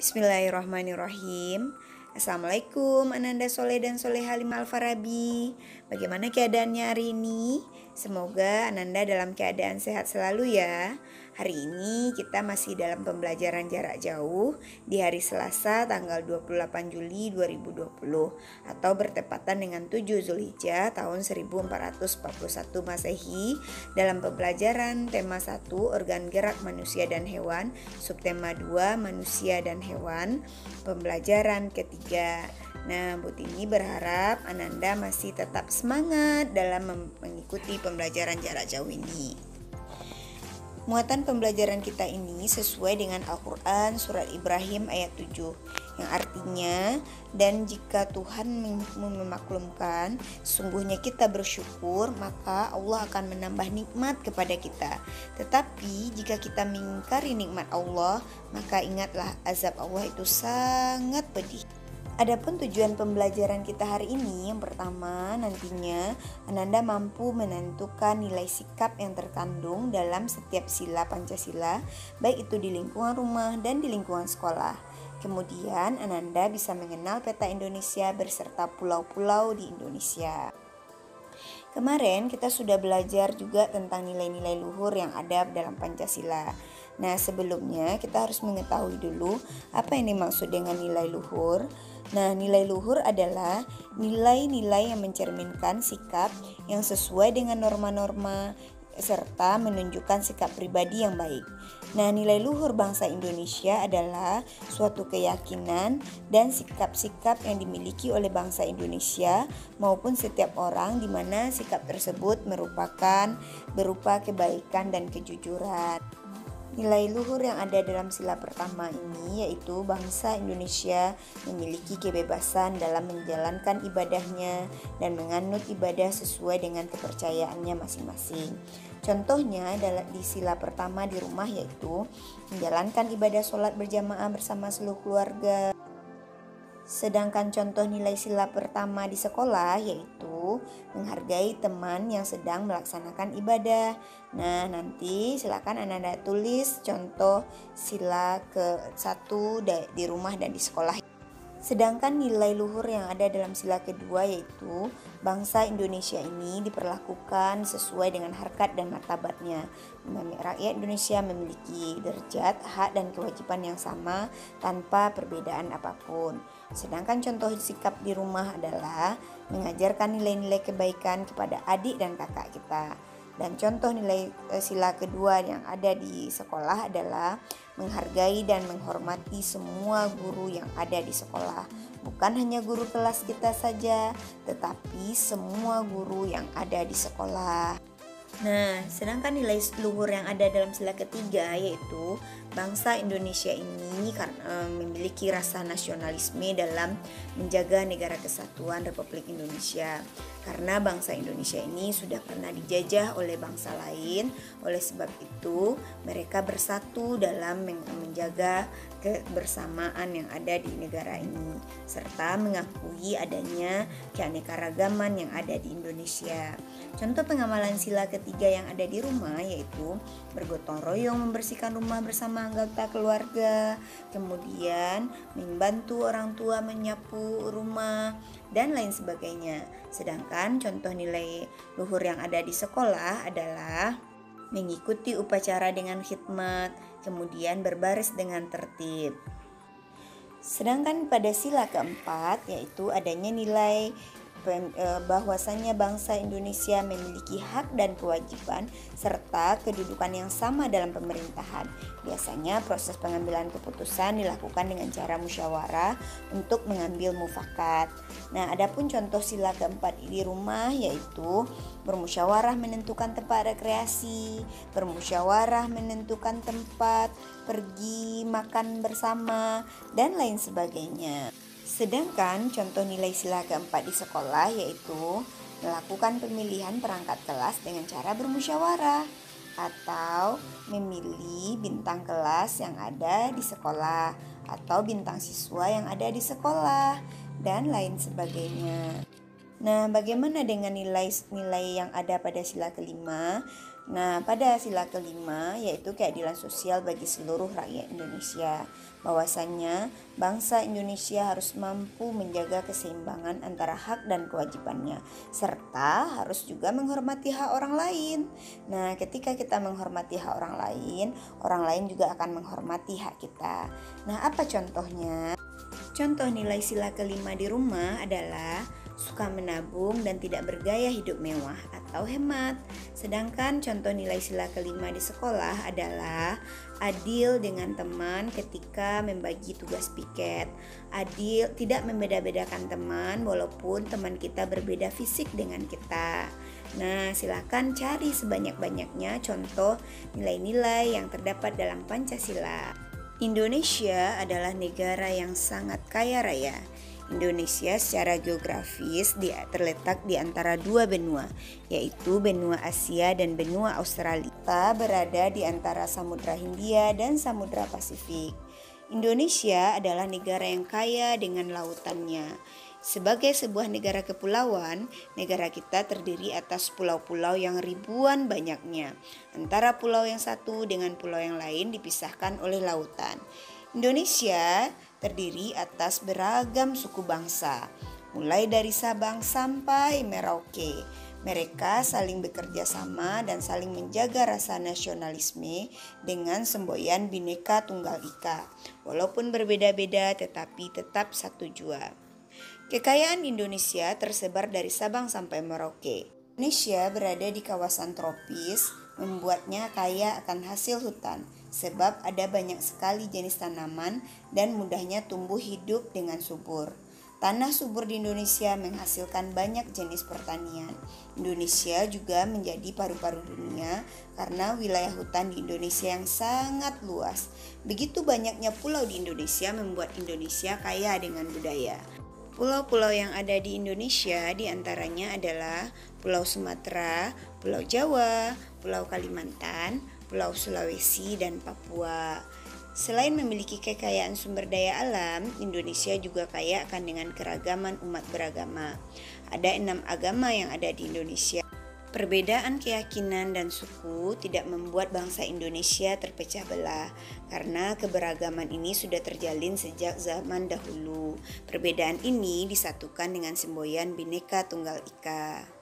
Bismillahirrahmanirrahim. Assalamualaikum Ananda Soleh dan Soleha Lima Al-Farabi. Bagaimana keadaannya hari ini? Semoga Ananda dalam keadaan sehat selalu ya. Hari ini kita masih dalam pembelajaran jarak jauh di hari Selasa tanggal 28 Juli 2020 atau bertepatan dengan 7 Zulhijjah tahun 1441 Masehi dalam pembelajaran tema 1 organ gerak manusia dan hewan, subtema 2 manusia dan hewan, pembelajaran ketiga. Nah, Bu Tini berharap Ananda masih tetap semangat dalam mengikuti pembelajaran jarak jauh ini. Muatan pembelajaran kita ini sesuai dengan Al-Quran surat Ibrahim ayat 7 yang artinya, dan jika Tuhan memaklumkan, sungguhnya kita bersyukur, maka Allah akan menambah nikmat kepada kita. Tetapi jika kita mengingkari nikmat Allah, maka ingatlah azab Allah itu sangat pedih. Adapun tujuan pembelajaran kita hari ini, yang pertama, nantinya Ananda mampu menentukan nilai sikap yang terkandung dalam setiap sila Pancasila, baik itu di lingkungan rumah dan di lingkungan sekolah. Kemudian Ananda bisa mengenal peta Indonesia beserta pulau-pulau di Indonesia. Kemarin kita sudah belajar juga tentang nilai-nilai luhur yang ada dalam Pancasila. Nah, sebelumnya kita harus mengetahui dulu apa yang dimaksud dengan nilai luhur. Nah, nilai luhur adalah nilai-nilai yang mencerminkan sikap yang sesuai dengan norma-norma serta menunjukkan sikap pribadi yang baik. Nah, nilai luhur bangsa Indonesia adalah suatu keyakinan dan sikap-sikap yang dimiliki oleh bangsa Indonesia maupun setiap orang, di mana sikap tersebut merupakan berupa kebaikan dan kejujuran. Nilai luhur yang ada dalam sila pertama ini yaitu bangsa Indonesia memiliki kebebasan dalam menjalankan ibadahnya dan menganut ibadah sesuai dengan kepercayaannya masing-masing. Contohnya di sila pertama di rumah yaitu menjalankan ibadah sholat berjamaah bersama seluruh keluarga. Sedangkan contoh nilai sila pertama di sekolah yaitu menghargai teman yang sedang melaksanakan ibadah. Nah, nanti silakan Ananda tulis contoh sila ke-1 di rumah dan di sekolah. Sedangkan nilai luhur yang ada dalam sila kedua yaitu bangsa Indonesia ini diperlakukan sesuai dengan harkat dan martabatnya. Rakyat Indonesia memiliki derajat, hak dan kewajiban yang sama tanpa perbedaan apapun. Sedangkan contoh sikap di rumah adalah mengajarkan nilai-nilai kebaikan kepada adik dan kakak kita. Dan contoh nilai sila kedua yang ada di sekolah adalah menghargai dan menghormati semua guru yang ada di sekolah. Bukan hanya guru kelas kita saja, tetapi semua guru yang ada di sekolah. Nah, sedangkan nilai luhur yang ada dalam sila ketiga yaitu bangsa Indonesia ini karena memiliki rasa nasionalisme dalam menjaga negara kesatuan Republik Indonesia. Karena bangsa Indonesia ini sudah pernah dijajah oleh bangsa lain, oleh sebab itu mereka bersatu dalam menjaga kebersamaan yang ada di negara ini serta mengakui adanya keanekaragaman yang ada di Indonesia. Contoh pengamalan sila ketiga yang ada di rumah yaitu bergotong royong membersihkan rumah bersama anggota keluarga, kemudian membantu orang tua menyapu rumah dan lain sebagainya. Sedangkan contoh nilai luhur yang ada di sekolah adalah mengikuti upacara dengan khidmat, kemudian berbaris dengan tertib. Sedangkan pada sila keempat yaitu adanya nilai bahwasannya bangsa Indonesia memiliki hak dan kewajiban serta kedudukan yang sama dalam pemerintahan. Biasanya proses pengambilan keputusan dilakukan dengan cara musyawarah untuk mengambil mufakat. Nah, adapun contoh sila keempat di rumah yaitu bermusyawarah menentukan tempat rekreasi, bermusyawarah menentukan tempat pergi makan bersama dan lain sebagainya. Sedangkan contoh nilai sila keempat di sekolah yaitu melakukan pemilihan perangkat kelas dengan cara bermusyawarah atau memilih bintang kelas yang ada di sekolah atau bintang siswa yang ada di sekolah dan lain sebagainya. Nah, bagaimana dengan nilai-nilai yang ada pada sila kelima? Nah, pada sila kelima yaitu keadilan sosial bagi seluruh rakyat Indonesia. Bahwasannya bangsa Indonesia harus mampu menjaga keseimbangan antara hak dan kewajibannya, serta harus juga menghormati hak orang lain. Nah, ketika kita menghormati hak orang lain juga akan menghormati hak kita. Nah, apa contohnya? Contoh nilai sila kelima di rumah adalah suka menabung dan tidak bergaya hidup mewah atau hemat. Sedangkan contoh nilai sila kelima di sekolah adalah adil dengan teman ketika membagi tugas piket. Adil, tidak membeda-bedakan teman walaupun teman kita berbeda fisik dengan kita. Nah, silakan cari sebanyak-banyaknya contoh nilai-nilai yang terdapat dalam Pancasila. Indonesia adalah negara yang sangat kaya raya. Indonesia secara geografis terletak di antara dua benua, yaitu benua Asia dan benua Australia. Kita berada di antara Samudra Hindia dan Samudra Pasifik. Indonesia adalah negara yang kaya dengan lautannya. Sebagai sebuah negara kepulauan, negara kita terdiri atas pulau-pulau yang ribuan banyaknya. Antara pulau yang satu dengan pulau yang lain dipisahkan oleh lautan. Indonesia terdiri atas beragam suku bangsa, mulai dari Sabang sampai Merauke. Mereka saling bekerja sama dan saling menjaga rasa nasionalisme dengan semboyan Bhinneka Tunggal Ika. Walaupun berbeda-beda tetapi tetap satu jua. Kekayaan Indonesia tersebar dari Sabang sampai Merauke. Indonesia berada di kawasan tropis, membuatnya kaya akan hasil hutan, sebab ada banyak sekali jenis tanaman dan mudahnya tumbuh hidup dengan subur. Tanah subur di Indonesia menghasilkan banyak jenis pertanian. Indonesia juga menjadi paru-paru dunia karena wilayah hutan di Indonesia yang sangat luas. Begitu banyaknya pulau di Indonesia membuat Indonesia kaya dengan budaya. Pulau-pulau yang ada di Indonesia diantaranya adalah Pulau Sumatera, Pulau Jawa, Pulau Kalimantan, Pulau Sulawesi, dan Papua. Selain memiliki kekayaan sumber daya alam, Indonesia juga kaya akan dengan keragaman umat beragama. Ada 6 agama yang ada di Indonesia. Perbedaan keyakinan dan suku tidak membuat bangsa Indonesia terpecah belah, karena keberagaman ini sudah terjalin sejak zaman dahulu. Perbedaan ini disatukan dengan semboyan Bhinneka Tunggal Ika.